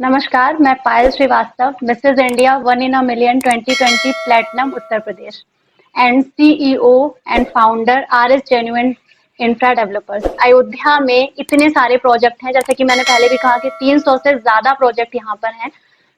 नमस्कार, मैं Payal Srivastava, Mrs India 1 in a million 2020 platinum Uttar Pradesh and CEO and founder RS genuine infra developers. Ayodhya में इतने सारे प्रोजेक्ट हैं, जैसे कि मैंने पहले भी कहा कि 300 से ज्यादा प्रोजेक्ट यहाँ पर हैं।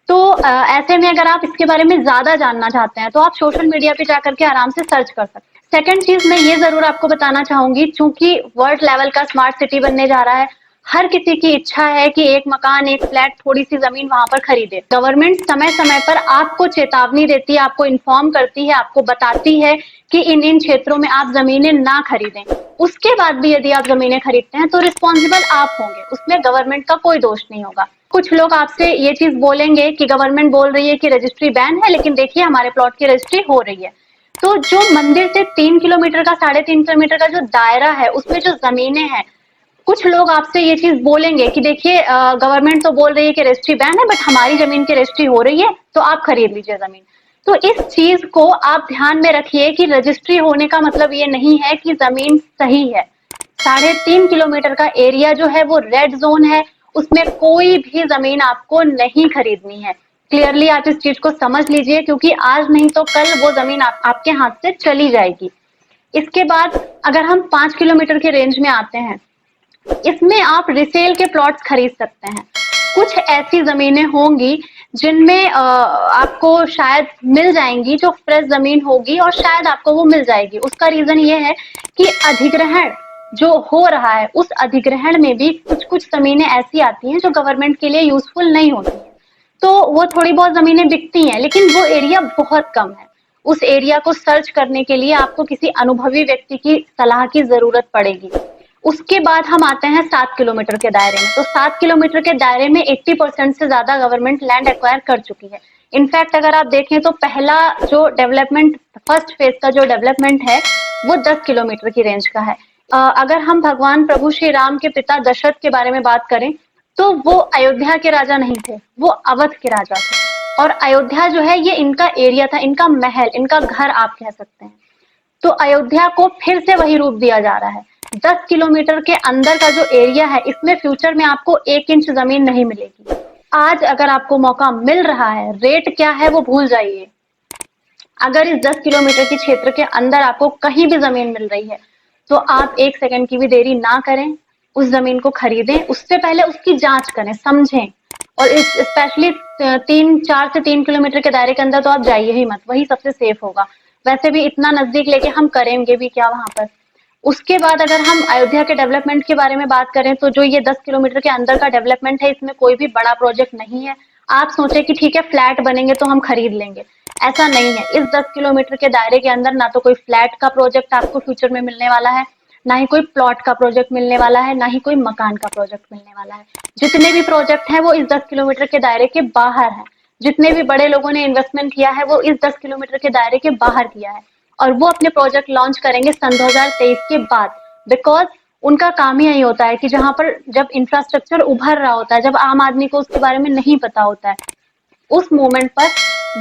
तो ऐसे में अगर आप इसके बारे में ज्यादा जानना चाहते हैं तो आप सोशल मीडिया पे जाकर के आराम से सर्च कर सकते हैं। सेकंड चीज मैं ये जरूर आपको बताना चाहूंगी, चूंकि वर्ल्ड लेवल का स्मार्ट सिटी बनने जा रहा है, हर किसी की इच्छा है कि एक मकान, एक फ्लैट, थोड़ी सी जमीन वहां पर खरीदे। गवर्नमेंट समय समय पर आपको चेतावनी देती है, आपको इन्फॉर्म करती है, आपको बताती है कि इन इन क्षेत्रों में आप जमीनें ना खरीदें। उसके बाद भी यदि आप जमीनें खरीदते हैं तो रिस्पॉन्सिबल आप होंगे, उसमें गवर्नमेंट का कोई दोष नहीं होगा। कुछ लोग आपसे ये चीज बोलेंगे कि गवर्नमेंट बोल रही है कि रजिस्ट्री बैन है, लेकिन देखिए हमारे प्लॉट की रजिस्ट्री हो रही है। तो जो मंदिर से 3 किलोमीटर का, 3.5 किलोमीटर का जो दायरा है, उसमें जो जमीनें हैं, कुछ लोग आपसे ये चीज बोलेंगे कि देखिए गवर्नमेंट तो बोल रही है कि रजिस्ट्री बैन है, बट हमारी जमीन की रजिस्ट्री हो रही है, तो आप खरीद लीजिए जमीन। तो इस चीज को आप ध्यान में रखिए कि रजिस्ट्री होने का मतलब ये नहीं है कि जमीन सही है। 3.5 किलोमीटर का एरिया जो है वो रेड जोन है, उसमें कोई भी जमीन आपको नहीं खरीदनी है। क्लियरली आप इस चीज को समझ लीजिए, क्योंकि आज नहीं तो कल वो जमीन आपके हाथ से चली जाएगी। इसके बाद अगर हम 5 किलोमीटर के रेंज में आते हैं, इसमें आप रिसेल के प्लॉट्स खरीद सकते हैं। कुछ ऐसी जमीनें होंगी जिनमें आपको शायद मिल जाएंगी, जो फ्रेश जमीन होगी, और शायद आपको वो मिल जाएगी। उसका रीजन ये है कि अधिग्रहण जो हो रहा है, उस अधिग्रहण में भी कुछ कुछ जमीनें ऐसी आती हैं जो गवर्नमेंट के लिए यूजफुल नहीं होती हैं। तो वो थोड़ी बहुत जमीनें बिकती हैं, लेकिन वो एरिया बहुत कम है। उस एरिया को सर्च करने के लिए आपको किसी अनुभवी व्यक्ति की सलाह की जरूरत पड़ेगी। उसके बाद हम आते हैं 7 किलोमीटर के दायरे में। तो 7 किलोमीटर के दायरे में 80% से ज्यादा गवर्नमेंट लैंड एक्वायर कर चुकी है। इनफैक्ट अगर आप देखें तो पहला जो डेवलपमेंट, फर्स्ट फेज का जो डेवलपमेंट है, वो 10 किलोमीटर की रेंज का है। अगर हम भगवान प्रभु श्री राम के पिता दशरथ के बारे में बात करें, तो वो अयोध्या के राजा नहीं थे, वो अवध के राजा थे। और अयोध्या जो है, ये इनका एरिया था, इनका महल, इनका घर आप कह सकते हैं। तो अयोध्या को फिर से वही रूप दिया जा रहा है। 10 किलोमीटर के अंदर का जो एरिया है, इसमें फ्यूचर में आपको 1 इंच जमीन नहीं मिलेगी। आज अगर आपको मौका मिल रहा है, रेट क्या है वो भूल जाइए। अगर इस 10 किलोमीटर के क्षेत्र के अंदर आपको कहीं भी जमीन मिल रही है, तो आप 1 सेकंड की भी देरी ना करें, उस जमीन को खरीदें। उससे पहले उसकी जांच करें, समझें। और इस स्पेशली 4 से 3 किलोमीटर के दायरे के अंदर तो आप जाइए ही मत, वही सबसे सेफ होगा। वैसे भी इतना नजदीक लेके हम करेंगे भी क्या वहां पर। उसके बाद अगर हम अयोध्या के डेवलपमेंट के बारे में बात करें, तो जो ये 10 किलोमीटर के अंदर का डेवलपमेंट है, इसमें कोई भी बड़ा प्रोजेक्ट नहीं है। आप सोचे कि ठीक है फ्लैट बनेंगे तो हम खरीद लेंगे, ऐसा नहीं है। इस 10 किलोमीटर के दायरे के अंदर ना तो कोई फ्लैट का प्रोजेक्ट आपको फ्यूचर में मिलने वाला है, ना ही कोई प्लॉट का प्रोजेक्ट मिलने वाला है, ना ही कोई मकान का प्रोजेक्ट मिलने वाला है। जितने भी प्रोजेक्ट हैं वो इस 10 किलोमीटर के दायरे के बाहर है। जितने भी बड़े लोगों ने इन्वेस्टमेंट किया है, वो इस 10 किलोमीटर के दायरे के बाहर किया है। और वो अपने प्रोजेक्ट लॉन्च करेंगे सन 2023 के बाद। बिकॉज उनका काम ही यही होता है कि जहां पर जब इंफ्रास्ट्रक्चर उभर रहा होता है, जब आम आदमी को उसके बारे में नहीं पता होता है, उस मोमेंट पर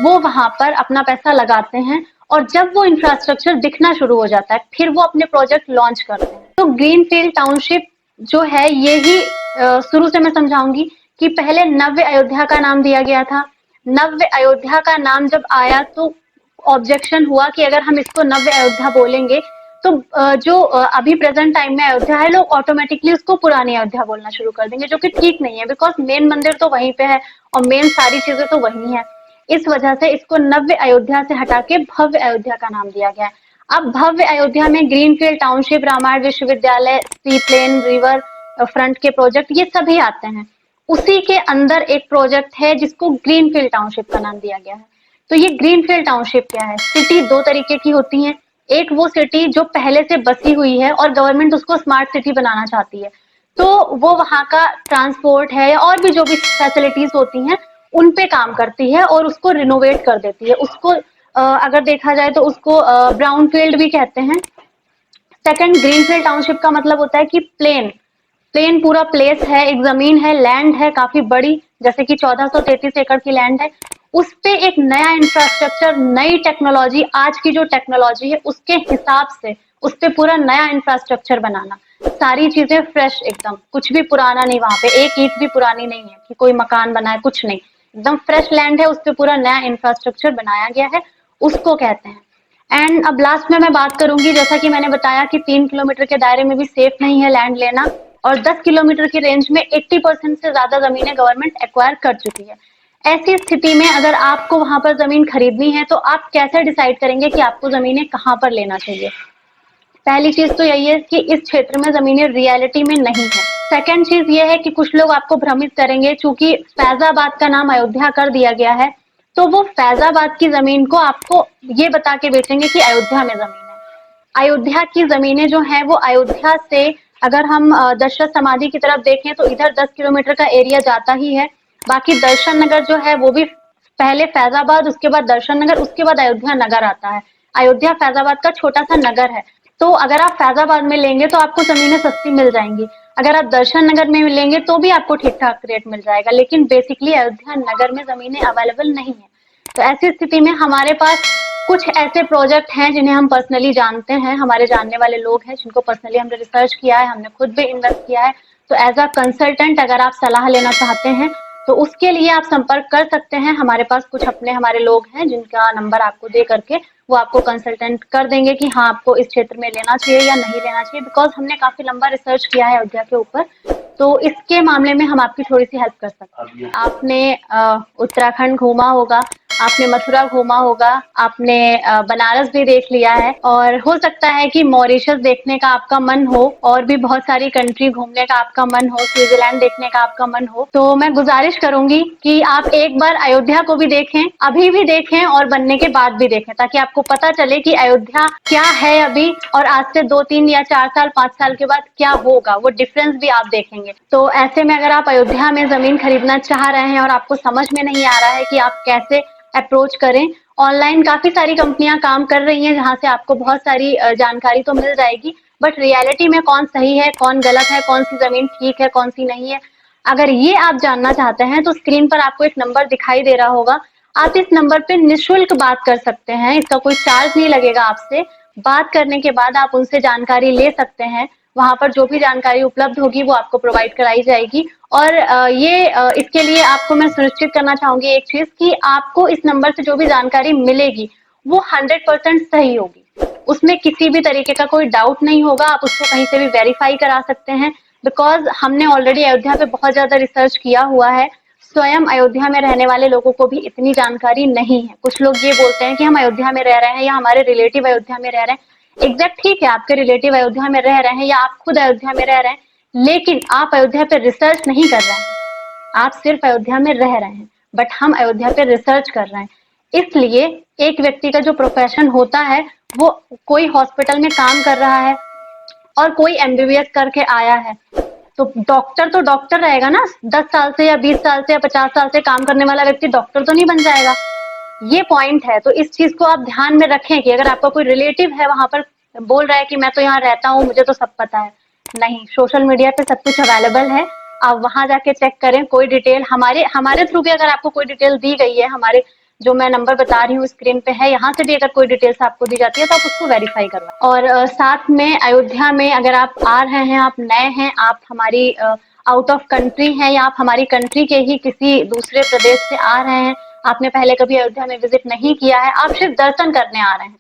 वो वहां पर अपना पैसा लगाते हैं। और जब वो इंफ्रास्ट्रक्चर दिखना शुरू हो जाता है, फिर वो अपने प्रोजेक्ट लॉन्च करते हैं। तो ग्रीनफील्ड टाउनशिप जो है, ये ही शुरू से मैं समझाऊंगी कि पहले नव्य अयोध्या का नाम दिया गया था। नव्य अयोध्या का नाम जब आया तो ऑब्जेक्शन हुआ कि अगर हम इसको नव्य अयोध्या बोलेंगे तो जो अभी प्रेजेंट टाइम में अयोध्या है, लोग ऑटोमेटिकली उसको पुरानी अयोध्या बोलना शुरू कर देंगे, जो कि ठीक नहीं है। बिकॉज मेन मंदिर तो वहीं पे है और मेन सारी चीजें तो वही है। इस वजह से इसको नव्य अयोध्या से हटा के भव्य अयोध्या का नाम दिया गया है। अब भव्य अयोध्या में ग्रीनफील्ड टाउनशिप, रामायण विश्वविद्यालय, सी प्लेन, रिवर फ्रंट के प्रोजेक्ट, ये सभी आते हैं। उसी के अंदर एक प्रोजेक्ट है जिसको ग्रीनफील्ड टाउनशिप का नाम दिया गया है। तो ये ग्रीनफील्ड टाउनशिप क्या है? सिटी दो तरीके की होती है। एक वो सिटी जो पहले से बसी हुई है और गवर्नमेंट उसको स्मार्ट सिटी बनाना चाहती है, तो वो वहां का ट्रांसपोर्ट है और भी जो भी फैसिलिटीज होती हैं उन पे काम करती है और उसको रिनोवेट कर देती है। उसको अगर देखा जाए तो उसको ब्राउन फील्ड भी कहते हैं। सेकंड, ग्रीनफील्ड टाउनशिप का मतलब होता है कि प्लेन प्लेन पूरा प्लेस है, एक जमीन है, लैंड है काफी बड़ी, जैसे कि 1433 एकड़ की लैंड है। उस पे एक नया इंफ्रास्ट्रक्चर, नई टेक्नोलॉजी, आज की जो टेक्नोलॉजी है उसके हिसाब से उस पे पूरा नया इंफ्रास्ट्रक्चर बनाना। सारी चीजें फ्रेश, एकदम कुछ भी पुराना नहीं, वहां पे एक ईंट भी पुरानी नहीं है कि कोई मकान बना है, कुछ नहीं, एकदम फ्रेश लैंड है, उस पे पूरा नया इंफ्रास्ट्रक्चर बनाया गया है, उसको कहते हैं। एंड अब लास्ट में मैं बात करूंगी, जैसा कि मैंने बताया कि 3 किलोमीटर के दायरे में भी सेफ नहीं है लैंड लेना, और 10 किलोमीटर की रेंज में 80% से ज्यादा जमीनें गवर्नमेंट एक्वायर कर चुकी है। ऐसी स्थिति में अगर आपको वहां पर जमीन खरीदनी है तो आप कैसे डिसाइड करेंगे कि आपको जमीनें कहाँ पर लेना चाहिए? पहली चीज तो यही है कि इस क्षेत्र में जमीनें रियलिटी में नहीं है। सेकंड चीज ये है कि कुछ लोग आपको भ्रमित करेंगे, चूंकि फैजाबाद का नाम अयोध्या कर दिया गया है, तो वो फैजाबाद की जमीन को आपको ये बता के बेचेंगे कि अयोध्या में जमीन है। अयोध्या की जमीनें जो हैं वो अयोध्या से, अगर हम दशरथ समाधि की तरफ देखें तो इधर 10 किलोमीटर का एरिया जाता ही है। बाकी दर्शन नगर जो है वो भी पहले फैजाबाद, उसके बाद दर्शन नगर, उसके बाद अयोध्या नगर आता है। अयोध्या फैजाबाद का छोटा सा नगर है। तो अगर आप फैजाबाद में लेंगे तो आपको जमीनें सस्ती मिल जाएंगी, अगर आप दर्शन नगर में लेंगे तो भी आपको ठीक ठाक रेट मिल जाएगा, लेकिन बेसिकली अयोध्या नगर में जमीनें अवेलेबल नहीं है। तो ऐसी स्थिति में हमारे पास कुछ ऐसे प्रोजेक्ट हैं जिन्हें हम पर्सनली जानते हैं, हमारे जानने वाले लोग हैं जिनको पर्सनली हमने रिसर्च किया है, हमने खुद भी इन्वेस्ट किया है। तो एज अ कंसल्टेंट अगर आप सलाह लेना चाहते हैं तो उसके लिए आप संपर्क कर सकते हैं। हमारे पास कुछ अपने हमारे लोग हैं जिनका नंबर आपको दे करके वो आपको कंसल्टेंट कर देंगे कि हाँ आपको इस क्षेत्र में लेना चाहिए या नहीं लेना चाहिए, बिकॉज हमने काफी लंबा रिसर्च किया है अयोध्या के ऊपर, तो इसके मामले में हम आपकी थोड़ी सी हेल्प कर सकते हैं। आपने उत्तराखंड घूमा होगा, आपने मथुरा घूमा होगा, आपने बनारस भी देख लिया है, और हो सकता है कि मॉरिशस देखने का आपका मन हो, और भी बहुत सारी कंट्री घूमने का आपका मन हो, स्विट्जरलैंड देखने का आपका मन हो, तो मैं गुजारिश करूंगी कि आप एक बार अयोध्या को भी देखें, अभी भी देखें और बनने के बाद भी देखें, ताकि आपको पता चले कि अयोध्या क्या है अभी और आज से 2-3 या 4 साल 5 साल के बाद क्या होगा, वो डिफरेंस भी आप देखेंगे। तो ऐसे में अगर आप अयोध्या में जमीन खरीदना चाह रहे हैं और आपको समझ में नहीं आ रहा है कि आप कैसे अप्रोच करें, ऑनलाइन काफी सारी कंपनियां काम कर रही हैं जहां से आपको बहुत सारी जानकारी तो मिल जाएगी, बट रियलिटी में कौन सही है, कौन गलत है, कौन सी जमीन ठीक है, कौन सी नहीं है, अगर ये आप जानना चाहते हैं तो स्क्रीन पर आपको एक नंबर दिखाई दे रहा होगा, आप इस नंबर पे निःशुल्क बात कर सकते हैं, इसका कोई चार्ज नहीं लगेगा आपसे। बात करने के बाद आप उनसे जानकारी ले सकते हैं, वहां पर जो भी जानकारी उपलब्ध होगी वो आपको प्रोवाइड कराई जाएगी। और इसके लिए आपको मैं सुनिश्चित करना चाहूंगी एक चीज कि आपको इस नंबर से जो भी जानकारी मिलेगी वो 100% सही होगी, उसमें किसी भी तरीके का कोई डाउट नहीं होगा, आप उसको कहीं से भी वेरीफाई करा सकते हैं, बिकॉज हमने ऑलरेडी अयोध्या पे बहुत ज्यादा रिसर्च किया हुआ है। स्वयं अयोध्या में रहने वाले लोगों को भी इतनी जानकारी नहीं है। कुछ लोग ये बोलते हैं कि हम अयोध्या में रह रहे हैं या हमारे रिलेटिव अयोध्या में रह रहे हैं। एग्जैक्ट ठीक है, आपके रिलेटिव अयोध्या में रह रहे हैं या आप खुद अयोध्या में रह रहे हैं, लेकिन आप अयोध्या पे रिसर्च नहीं कर रहे हैं, आप सिर्फ अयोध्या में रह रहे हैं, बट हम अयोध्या पे रिसर्च कर रहे हैं। इसलिए एक व्यक्ति का जो प्रोफेशन होता है, वो कोई हॉस्पिटल में काम कर रहा है और कोई एमबीबीएस करके आया है, तो डॉक्टर रहेगा ना। 10 साल से या 20 साल से या 50 साल से काम करने वाला व्यक्ति डॉक्टर तो नहीं बन जाएगा। ये पॉइंट है, तो इस चीज को आप ध्यान में रखें कि अगर आपका कोई रिलेटिव है वहां पर बोल रहा है कि मैं तो यहाँ रहता हूँ, मुझे तो सब पता है, नहीं, सोशल मीडिया पे सब कुछ अवेलेबल है, आप वहां जाके चेक करें। कोई डिटेल हमारे हमारे थ्रू भी अगर आपको कोई डिटेल दी गई है, हमारे जो मैं नंबर बता रही हूँ स्क्रीन पे है, यहाँ से भी अगर कोई डिटेल्स आपको दी जाती है तो आप उसको वेरीफाई करवाएं। और साथ में अयोध्या में अगर आप आ रहे हैं, आप नए हैं, आप हमारी आउट ऑफ कंट्री हैं या आप हमारी कंट्री के ही किसी दूसरे प्रदेश से आ रहे हैं, आपने पहले कभी अयोध्या में विजिट नहीं किया है, आप सिर्फ दर्शन करने आ रहे हैं,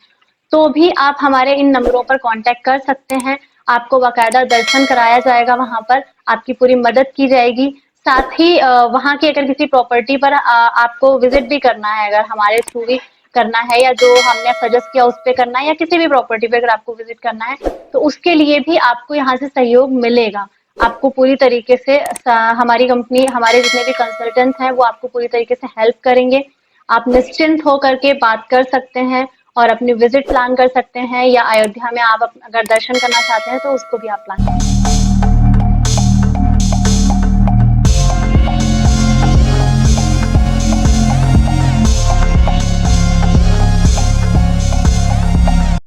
तो भी आप हमारे इन नंबरों पर कांटेक्ट कर सकते हैं। आपको बाकायदा दर्शन कराया जाएगा, वहां पर आपकी पूरी मदद की जाएगी। साथ ही वहां की अगर किसी प्रॉपर्टी पर आपको विजिट भी करना है, अगर हमारे थ्रू भी करना है या जो हमने सजेस्ट किया उस पे करना है, या किसी भी प्रॉपर्टी पे अगर आपको विजिट करना है, तो उसके लिए भी आपको यहाँ से सहयोग मिलेगा। आपको पूरी तरीके से हमारी कंपनी, हमारे जितने भी कंसल्टेंट्स हैं वो आपको पूरी तरीके से हेल्प करेंगे। आप निश्चिंत होकर के बात कर सकते हैं और अपनी विजिट प्लान कर सकते हैं, या अयोध्या में आप अगर दर्शन करना चाहते हैं तो उसको भी आप प्लान करें।